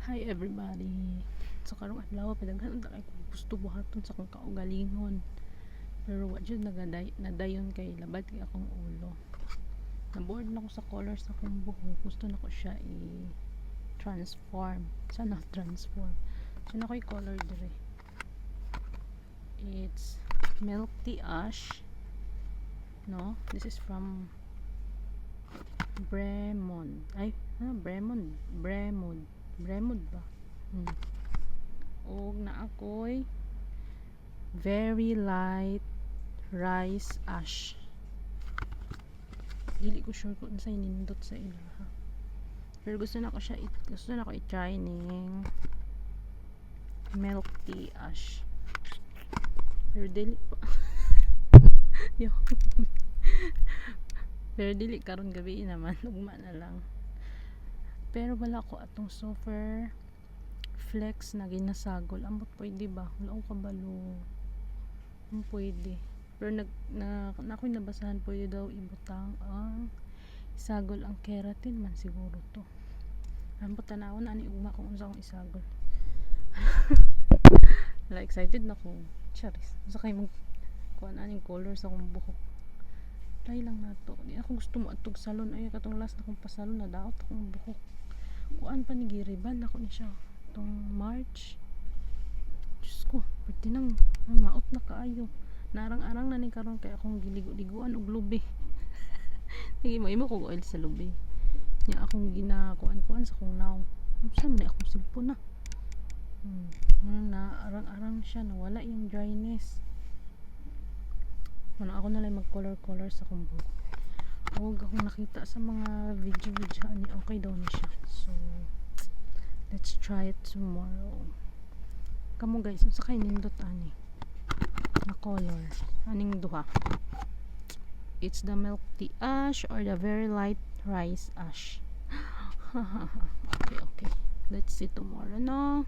Hi everybody. So karong adlaw padaghan ta kay gusto buhaton sa akong kaugalingon. Pero wa jud nadayon kay labad kay akong ulo. Na-bored na ko sa colors sa akong buhok. Gusto na ko siya i-transform. Sana transform. So na ko'y color dire. It's milk tea ash. No, this is from Bremond. Bremond ba? Og na ako'y very light rice ash. Dili ko sure kung sa inindot sa ila ha. Pero gusto na ko i-try ning milk tea ash. Pero dili pa. Yo. Pero dili karon gabi naman, ugma na lang. Pero wala ko atong super flex na ginasagol. Ambot pwede ba? Wala ko kabalo. Pwede. Pero ako'y nabasahan pwede daw ibutang ang isagol ang keratin man siguro to. Ambot tanawon ani ugma kung unsa akong isagol. Wala excited na ko. Charis. Unsa kay mag kuan aning color sa akong buhok. Try lang nato. Di ako gusto mo atog salon. Ay katong last na kong pasalon na daot akong buhok. Kuan pa ni giriban ako ni siya tong March. Diyos ko, pwede nang maot na kaayo. Narang-arang na ni karon kay akong giligo-liguan og lubi. Nagi mo imo kog oil sa lubi. Nya akong ginakuan-kuan sa kong naw. Unsa man akong silpo na. Na arang-arang siya, nawala yung dryness. Ako na lang mag-color sa akong buhok. Huwag akong nakita sa mga video ani okay daw na siya. So let's try it tomorrow. Kamo guys, unsa kay nindot ani na color aning duha? It's the milk tea ash or the very light rice ash. Okay, let's see tomorrow no.